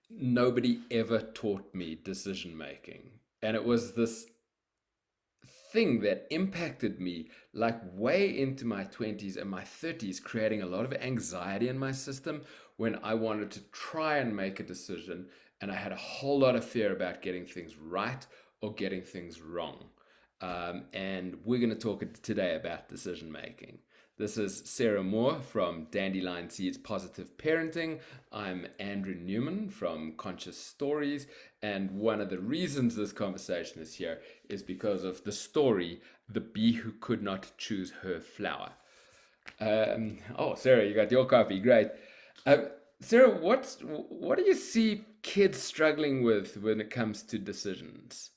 nobody ever taught me decision making. And it was this thing that impacted me like way into my 20s and my 30s, creating a lot of anxiety in my system when I wanted to try and make a decision. And I had a whole lot of fear about getting things right or getting things wrong. And we're going to talk today about decision making. This is Sarah Moore from Dandelion Seeds Positive Parenting. I'm Andrew Newman from Conscious Stories. And one of the reasons this conversation is here is because of the story, The Bee Who Could Not Choose Her Flower. Oh, Sarah, you got your coffee. Great. Uh, Sarah, what do you see kids struggling with when it comes to decisions?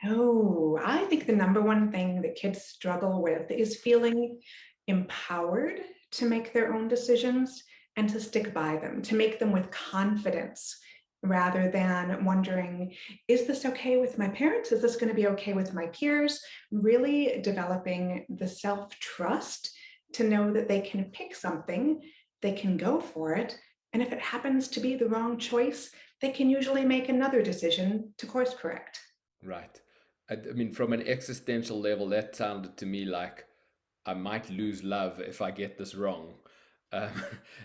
Oh, I think the number one thing that kids struggle with is feeling empowered to make their own decisions and to stick by them, to make them with confidence rather than wondering, is this okay with my parents? Is this going to be okay with my peers? Really developing the self trust to know that they can pick something, they can go for it. And if it happens to be the wrong choice, they can usually make another decision to course correct. Right. I mean, from an existential level, that sounded to me like I might lose love if I get this wrong. Um,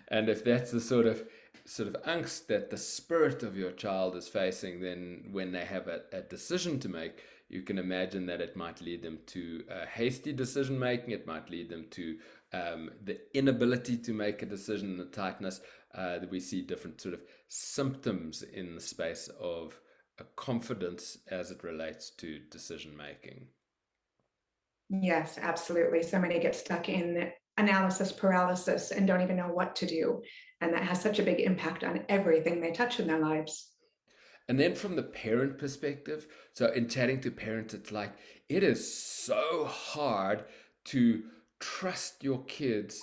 and if that's the sort of angst that the spirit of your child is facing, then when they have a decision to make, you can imagine that it might lead them to hasty decision making. It might lead them to the inability to make a decision, the tightness. That we see different sort of symptoms in the space of confidence as it relates to decision making. Yes, absolutely. So many get stuck in analysis paralysis and don't even know what to do. And that has such a big impact on everything they touch in their lives. And then from the parent perspective, so in chatting to parents, it's like it is so hard to trust your kids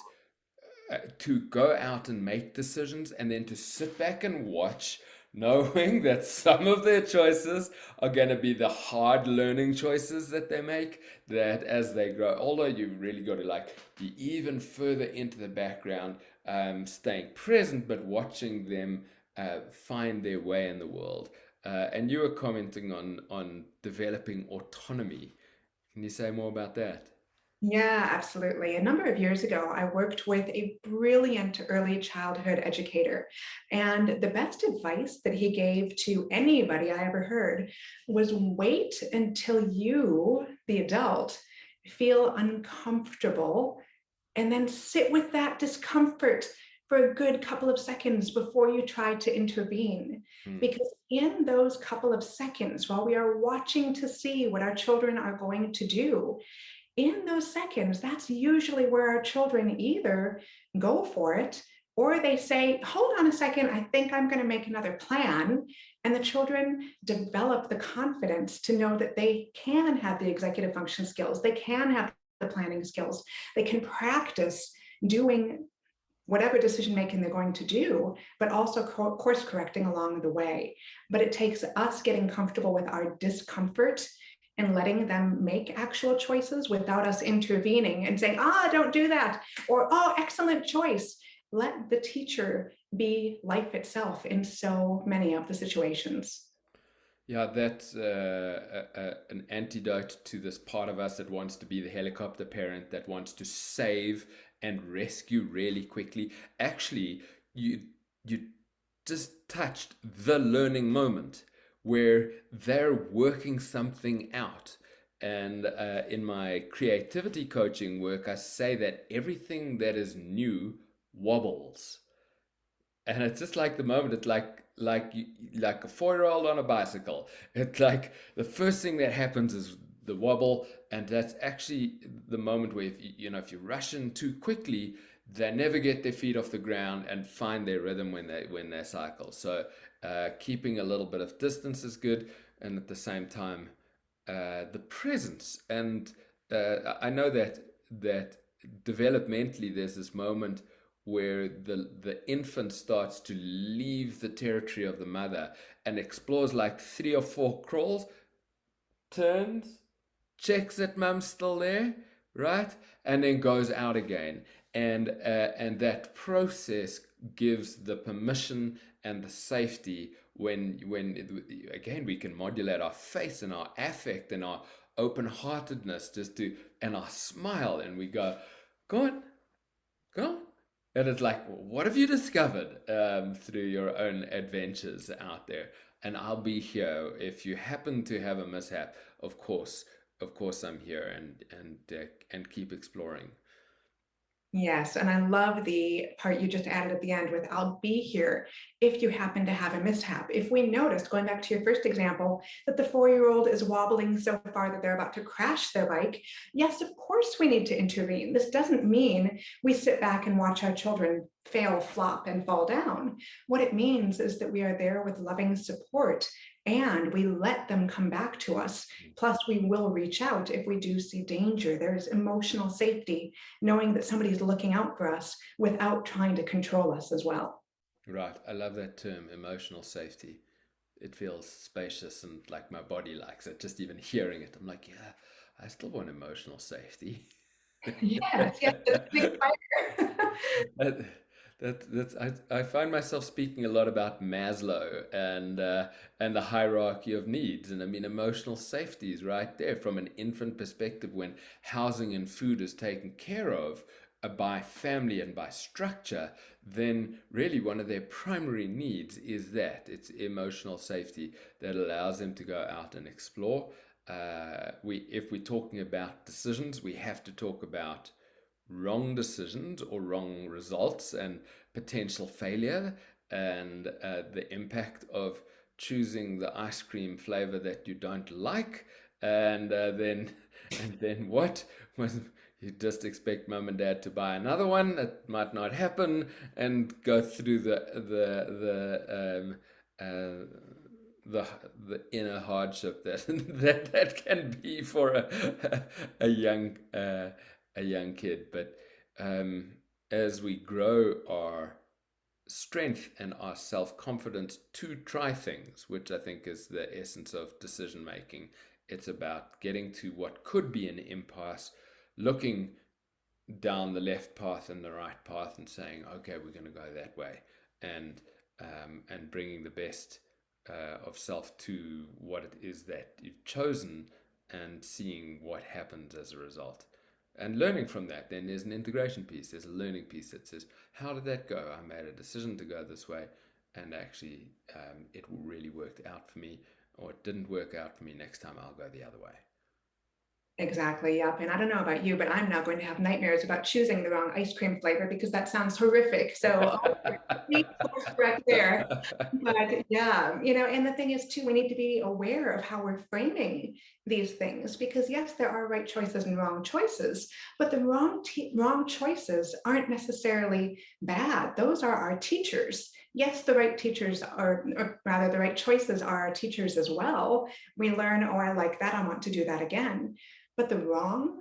to go out and make decisions and then to sit back and watch, knowing that some of their choices are going to be the hard learning choices that they make. That as they grow older, you really got to like be even further into the background, staying present, but watching them find their way in the world. And you were commenting on developing autonomy. Can you say more about that? Yeah, absolutely. A number of years ago, I worked with a brilliant early childhood educator. And the best advice that he gave to anybody I ever heard was wait until you, the adult, feel uncomfortable and then sit with that discomfort for a good couple of seconds before you try to intervene. Hmm. Because in those couple of seconds, while we are watching to see what our children are going to do, in those seconds, that's usually where our children either go for it or they say, hold on a second, I think I'm going to make another plan. And the children develop the confidence to know that they can have the executive function skills, they can have the planning skills, they can practice doing whatever decision making they're going to do, but also course correcting along the way. But it takes us getting comfortable with our discomfort and letting them make actual choices without us intervening and saying, don't do that, or, oh, excellent choice. Let the teacher be life itself in so many of the situations. Yeah, that's an antidote to this part of us that wants to be the helicopter parent, that wants to save and rescue really quickly. Actually, you just touched the learning moment where they're working something out. And in my creativity coaching work, I say that everything that is new wobbles, and it's just like the moment. It's like a 4-year old on a bicycle. It's like the first thing that happens is the wobble, and that's actually the moment where if you rush in too quickly, they never get their feet off the ground and find their rhythm when they cycle. So keeping a little bit of distance is good, and at the same time the presence. And I know that developmentally there's this moment where the infant starts to leave the territory of the mother and explores like 3 or 4 crawls, turns, checks that mum's still there, right? And then goes out again. And that process gives the permission and the safety when again we can modulate our face and our affect and our open-heartedness just to and our smile, and we go on, go on. And it's like, what have you discovered through your own adventures out there? And I'll be here if you happen to have a mishap. Of course, I'm here, and keep exploring. Yes, and I love the part you just added at the end with I'll be here if you happen to have a mishap. If we notice, going back to your first example, that the 4-year-old is wobbling so far that they're about to crash their bike, yes, of course we need to intervene. This doesn't mean we sit back and watch our children fail, flop, and fall down. What it means is that we are there with loving support and we let them come back to us. Plus, we will reach out if we do see danger. There's emotional safety knowing that somebody's looking out for us without trying to control us as well. Right. I love that term, emotional safety. It feels spacious and like my body likes it. Just even hearing it, I'm like, yeah, I still want emotional safety. Yes, yes, that's a big fire. That, I find myself speaking a lot about Maslow and the hierarchy of needs, and I mean emotional safety is right there from an infant perspective when housing and food is taken care of by family and by structure, then really one of their primary needs is that it's emotional safety that allows them to go out and explore. If we're talking about decisions, we have to talk about wrong decisions or wrong results and potential failure, and the impact of choosing the ice cream flavor that you don't like, and then what was you just expect mom and dad to buy another one that might not happen, and go through uh, the the inner hardship that that can be for a young a young kid. But um, as we grow our strength and our self confidence to try things, which I think is the essence of decision making, it's about getting to what could be an impasse, looking down the left path and the right path and saying, okay, we're going to go that way, and bringing the best of self to what it is that you've chosen, and seeing what happens as a result. And learning from that, then there's an integration piece, there's a learning piece that says, how did that go? I made a decision to go this way, and actually, it really worked out for me, or it didn't work out for me. Next time, I'll go the other way. Exactly. Yep. And I don't know about you, but I'm now going to have nightmares about choosing the wrong ice cream flavor because that sounds horrific. So, course correct there. But yeah, and the thing is too, we need to be aware of how we're framing these things because yes, there are right choices and wrong choices, but the wrong choices aren't necessarily bad. Those are our teachers. Yes, the right teachers are, or rather, the right choices are our teachers as well. We learn, oh, I like that. I want to do that again. But the wrong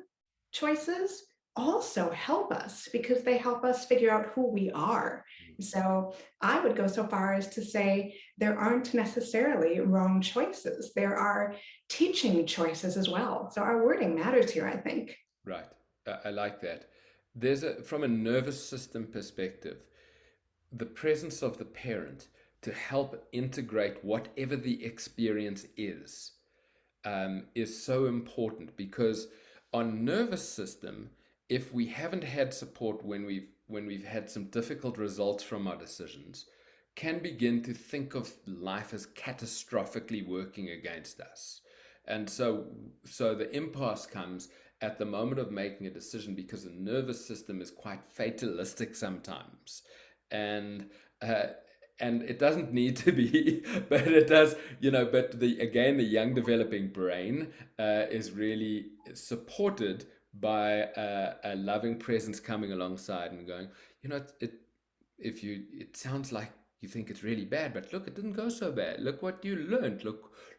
choices also help us because they help us figure out who we are. So I would go so far as to say there aren't necessarily wrong choices. There are teaching choices as well. So our wording matters here, I think. Right. I like that. From a nervous system perspective, the presence of the parent to help integrate whatever the experience is so important, because on nervous system, if we haven't had support when we've had some difficult results from our decisions, can begin to think of life as catastrophically working against us. And so the impasse comes at the moment of making a decision, because the nervous system is quite fatalistic sometimes. And uh, and it doesn't need to be, but it does, but the young developing brain is really supported by a loving presence coming alongside and going, you know it if you it sounds like you think it's really bad, but look, it didn't go so bad. Look what you learned.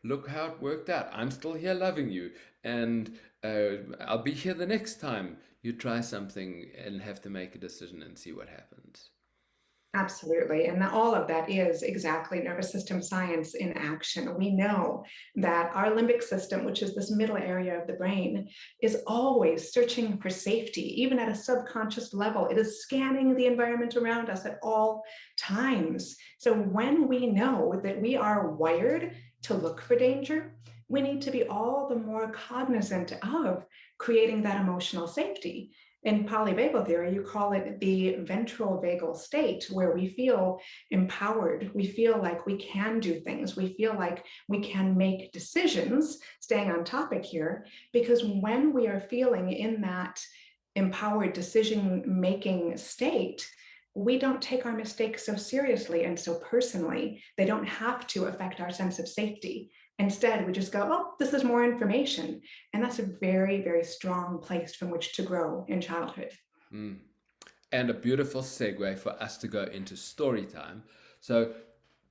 Look how it worked out. I'm still here loving you, and I'll be here the next time you try something and have to make a decision and see what happens. Absolutely. And all of that is exactly nervous system science in action. We know that our limbic system, which is this middle area of the brain, is always searching for safety, even at a subconscious level. It is scanning the environment around us at all times. So when we know that we are wired to look for danger, we need to be all the more cognizant of creating that emotional safety. In polyvagal theory, you call it the ventral vagal state, where we feel empowered. We feel like we can do things. We feel like we can make decisions, staying on topic here, because when we are feeling in that empowered decision making state, we don't take our mistakes so seriously and so personally. They don't have to affect our sense of safety. Instead, we just go, oh, this is more information. And that's a very, very strong place from which to grow in childhood. Mm. And a beautiful segue for us to go into story time. So,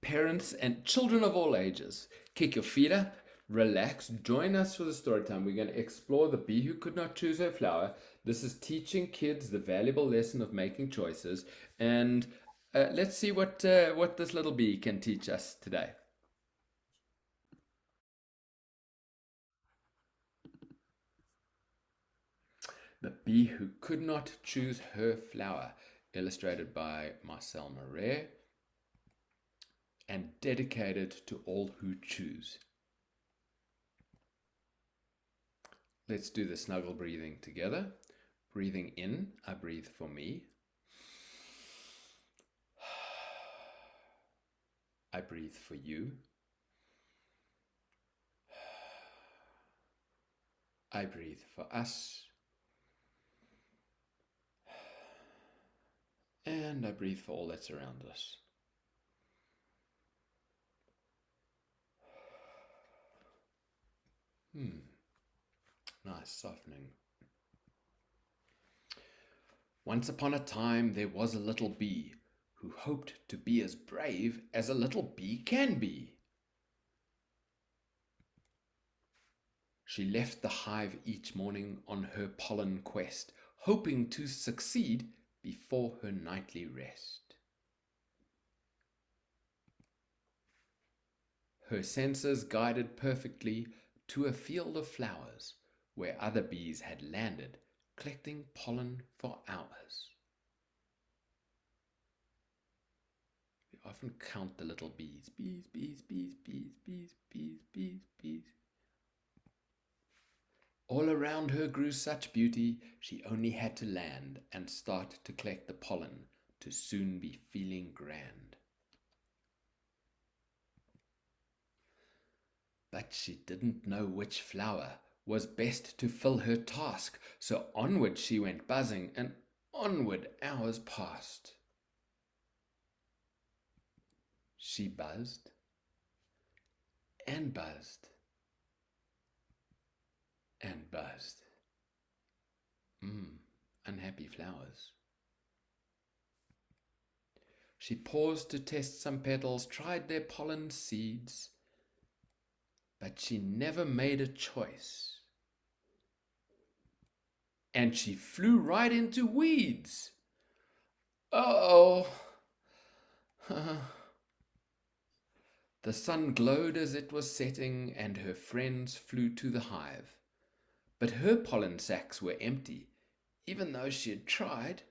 parents and children of all ages, kick your feet up, relax, join us for the story time. We're going to explore the bee who could not choose her flower. This is teaching kids the valuable lesson of making choices. And let's see what this little bee can teach us today. The Bee Who Could Not Choose Her Flower, illustrated by Marcel Marais and dedicated to all who choose. Let's do the snuggle breathing together. Breathing in, I breathe for me. I breathe for you. I breathe for us. And I breathe for all that's around us. Nice softening. Once upon a time there was a little bee who hoped to be as brave as a little bee can be. She left the hive each morning on her pollen quest, hoping to succeed before her nightly rest. Her senses guided perfectly to a field of flowers where other bees had landed, collecting pollen for hours. We often count the little bees. Bees, bees, bees, bees, bees, bees, bees, bees. All around her grew such beauty, she only had to land and start to collect the pollen to soon be feeling grand. But she didn't know which flower was best to fill her task, so onward she went buzzing, and onward hours passed. She buzzed and buzzed and buzzed. Unhappy flowers. She paused to test some petals, tried their pollen seeds, but she never made a choice. And she flew right into weeds. Uh-oh. The sun glowed as it was setting, and her friends flew to the hive. But her pollen sacs were empty, even though she had tried.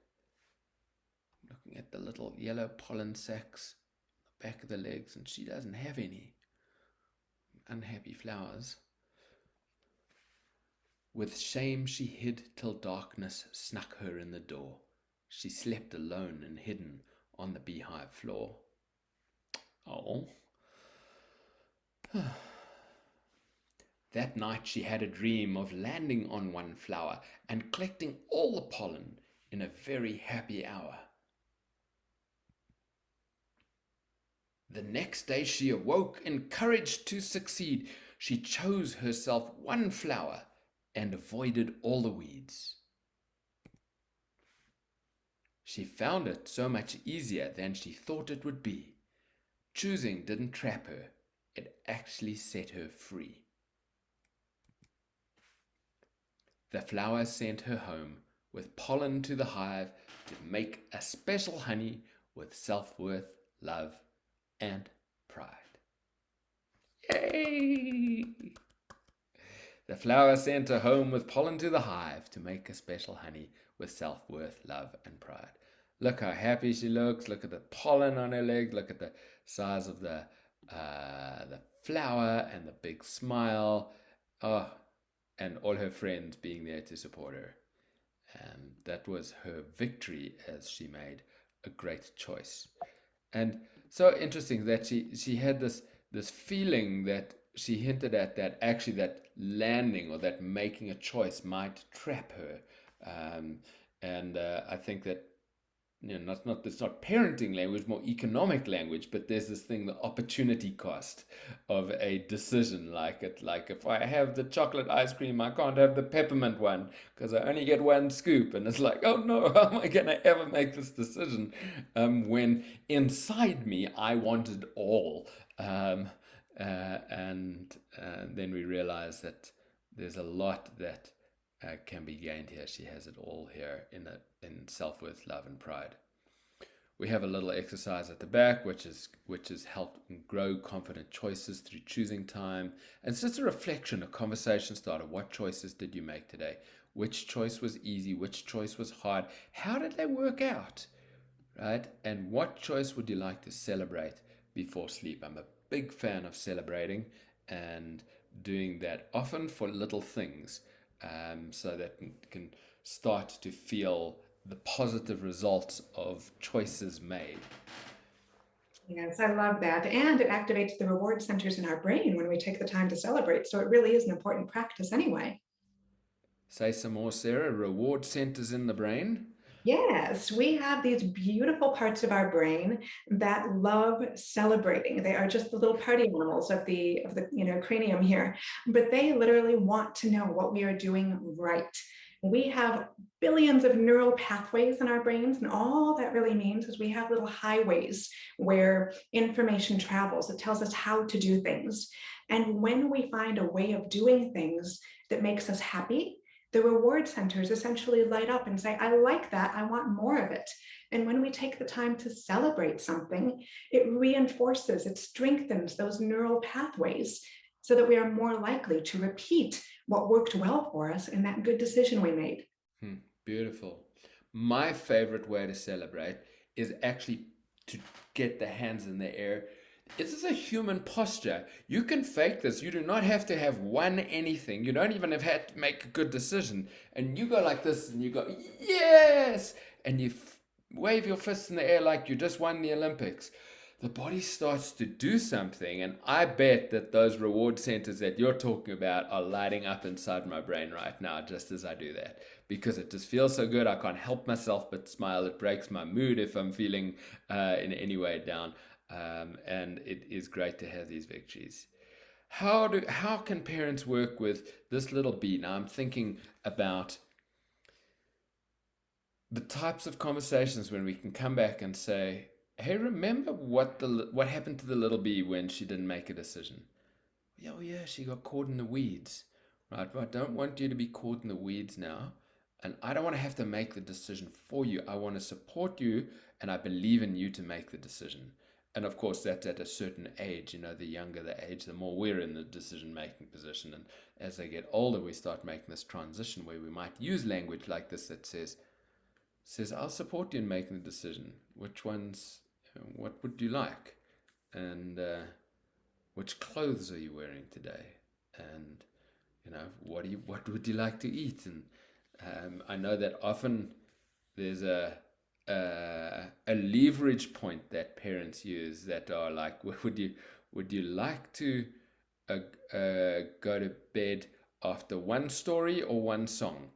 Looking at the little yellow pollen sacs on the back of the legs, and she doesn't have any. Unhappy flowers. With shame she hid till darkness snuck her in the door. She slept alone and hidden on the beehive floor. Oh. That night she had a dream of landing on one flower and collecting all the pollen in a very happy hour. The next day she awoke, encouraged to succeed. She chose herself one flower and avoided all the weeds. She found it so much easier than she thought it would be. Choosing didn't trap her, it actually set her free. The flower sent her home with pollen to the hive to make a special honey with self-worth, love, and pride. Yay! The flower sent her home with pollen to the hive to make a special honey with self-worth, love, and pride. Look how happy she looks. Look at the pollen on her leg. Look at the size of the flower and the big smile. Oh, and all her friends being there to support her. And that was her victory as she made a great choice. And so interesting that she had this feeling that she hinted at, that actually that landing or that making a choice might trap her. Um, and I think that, not it's not parenting language, more economic language, but there's this thing, the opportunity cost of a decision. Like if I have the chocolate ice cream, I can't have the peppermint one because I only get one scoop, and it's like, oh no, how am I gonna ever make this decision, when inside me I wanted all. um, and then we realize that there's a lot that can be gained here. She has it all here in self-worth, love, and pride. We have a little exercise at the back, which is help grow confident choices through choosing time. And it's just a reflection, a conversation starter. What choices did you make today? Which choice was easy? Which choice was hard? How did they work out? Right? And what choice would you like to celebrate before sleep? I'm a big fan of celebrating and doing that often for little things, so that you can start to feel the positive results of choices made. Yes, I love that. And it activates the reward centers in our brain when we take the time to celebrate. So it really is an important practice anyway. Say some more, Sarah. Reward centers in the brain. Yes, we have these beautiful parts of our brain that love celebrating. They are just the little party animals of the cranium here, but they literally want to know what we are doing right. We have billions of neural pathways in our brains, and all that really means is we have little highways where information travels. It tells us how to do things. And when we find a way of doing things that makes us happy, the reward centers essentially light up and say, I like that, I want more of it. And when we take the time to celebrate something, it reinforces, it strengthens those neural pathways so that we are more likely to repeat what worked well for us in that good decision we made. Hmm, beautiful. My favorite way to celebrate is actually to get the hands in the air. This is a human posture. You can fake this. You do not have to have won anything. You don't even have had to make a good decision. And you go like this and you go, yes! And you wave your fists in the air like you just won the Olympics. The body starts to do something, and I bet that those reward centers that you're talking about are lighting up inside my brain right now just as I do that, because it just feels so good. I can't help myself but smile. It breaks my mood if I'm feeling in any way down, and it is great to have these victories. How can parents work with this little bee? Now I'm thinking about the types of conversations when we can come back and say, "Hey, remember what happened to the little bee when she didn't make a decision? Yeah, oh yeah, she got caught in the weeds, right? But I don't want you to be caught in the weeds now, and I don't want to have to make the decision for you. I want to support you, and I believe in you to make the decision." And of course, that's at a certain age. The younger the age, the more we're in the decision-making position. And as they get older, we start making this transition where we might use language like this that says, I'll support you in making the decision. Which ones, what would you like? And which clothes are you wearing today? And, what would you like to eat? And I know that often there's a leverage point that parents use that are like, would you like to go to bed after one story or one song?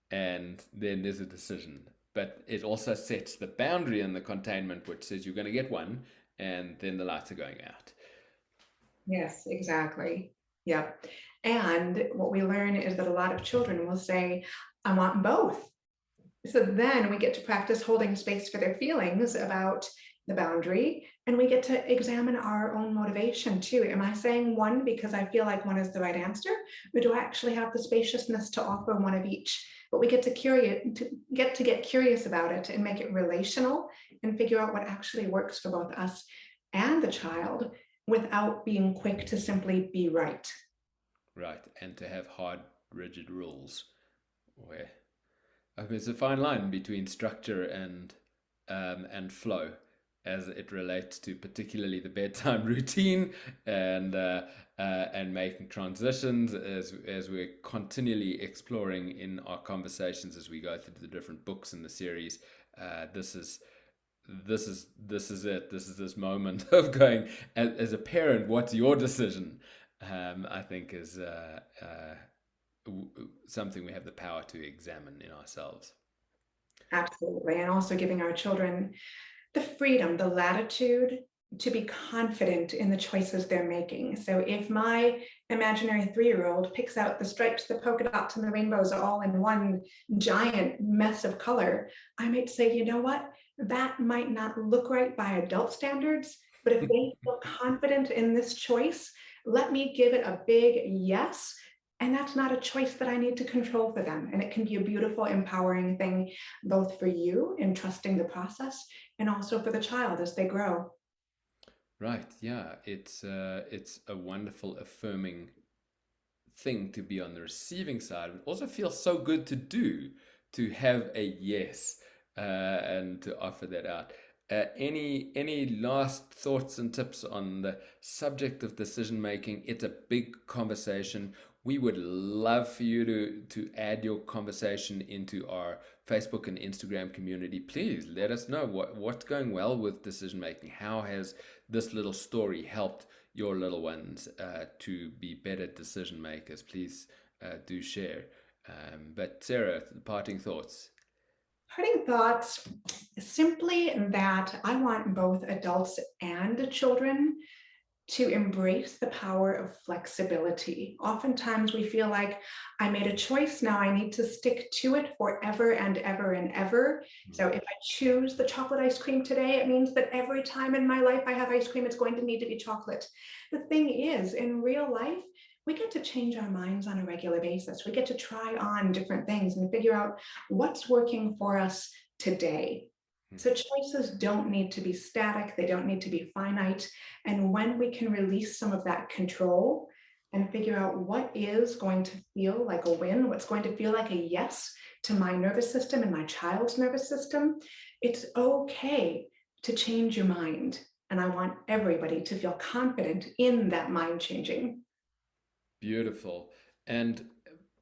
And then there's a decision. But it also sets the boundary and the containment, which says you're going to get one, and then the lights are going out. Yes, exactly. Yep. And what we learn is that a lot of children will say, I want both. So then we get to practice holding space for their feelings about the boundary, and we get to examine our own motivation too. Am I saying one because I feel like one is the right answer, or do I actually have the spaciousness to offer one of each? But we get curious about it and make it relational and figure out what actually works for both us and the child without being quick to simply be right. Right, and to have hard, rigid rules where it's a fine line between structure and flow as it relates to particularly the bedtime routine and making transitions as we're continually exploring in our conversations as we go through the different books in the series. This is it. This is this moment of going as a parent. What's your decision? I think is something we have the power to examine in ourselves. Absolutely. And also giving our children the freedom, the latitude to be confident in the choices they're making. So if my imaginary 3-year-old picks out the stripes, the polka dots, and the rainbows all in one giant mess of color, I might say, you know what? That might not look right by adult standards, but if they feel confident in this choice, let me give it a big yes. And that's not a choice that I need to control for them. And it can be a beautiful, empowering thing, both for you in trusting the process and also for the child as they grow. Right, yeah, it's a wonderful affirming thing to be on the receiving side. It also feels so good to do, to have a yes, and to offer that out. Any last thoughts and tips on the subject of decision making? It's a big conversation. We would love for you to add your conversation into our Facebook and Instagram community. Please let us know what's going well with decision making. How has this little story helped your little ones to be better decision makers? Please do share. But Sarah, parting thoughts. Parting thoughts, simply that I want both adults and children to embrace the power of flexibility. Oftentimes we feel like I made a choice, now I need to stick to it forever and ever and ever. So if I choose the chocolate ice cream today, it means that every time in my life I have ice cream, it's going to need to be chocolate. The thing is, in real life, we get to change our minds on a regular basis. We get to try on different things and figure out what's working for us today. So choices don't need to be static, they don't need to be finite. And when we can release some of that control and figure out what is going to feel like a win, what's going to feel like a yes to my nervous system and my child's nervous system, it's okay to change your mind. And I want everybody to feel confident in that mind changing. Beautiful. And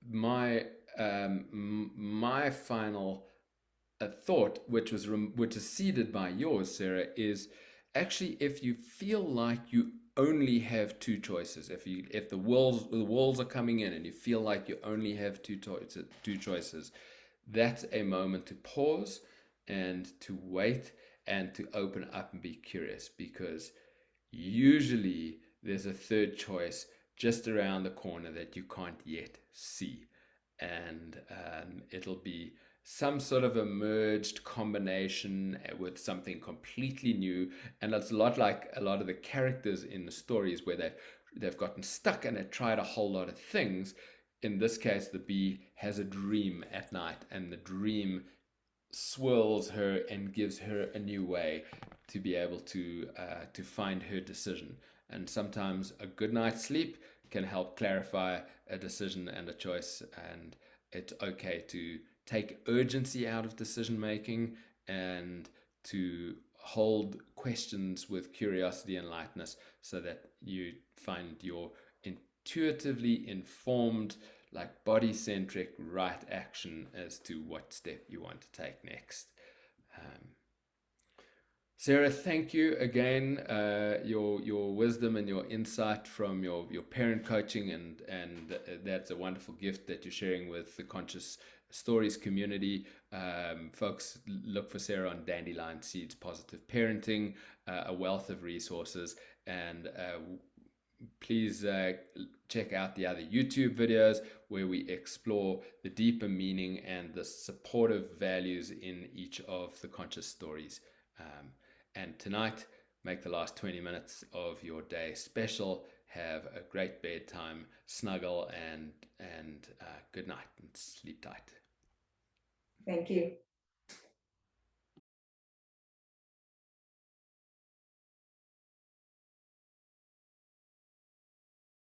my my final thought, which is seeded by yours, Sarah, is actually if you feel like you only have two choices, if the walls are coming in and you feel like you only have two choices, that's a moment to pause and to wait and to open up and be curious, because usually there's a third choice just around the corner that you can't yet see. And it'll be some sort of a merged combination with something completely new. And it's a lot like a lot of the characters in the stories where they've gotten stuck and have tried a whole lot of things. In this case, the bee has a dream at night, and the dream swirls her and gives her a new way to be able to find her decision. And sometimes a good night's sleep can help clarify a decision and a choice. And it's okay to take urgency out of decision making and to hold questions with curiosity and lightness so that you find your intuitively informed, like body centric, right action as to what step you want to take next. Um, Sarah, thank you again. Your wisdom and your insight from your parent coaching, and that's a wonderful gift that you're sharing with the Conscious Stories community. Folks, look for Sarah on Dandelion Seeds Positive Parenting, a wealth of resources, and please check out the other YouTube videos where we explore the deeper meaning and the supportive values in each of the conscious stories. And tonight, make the last 20 minutes of your day special. Have a great bedtime, snuggle, and good night and sleep tight. Thank you.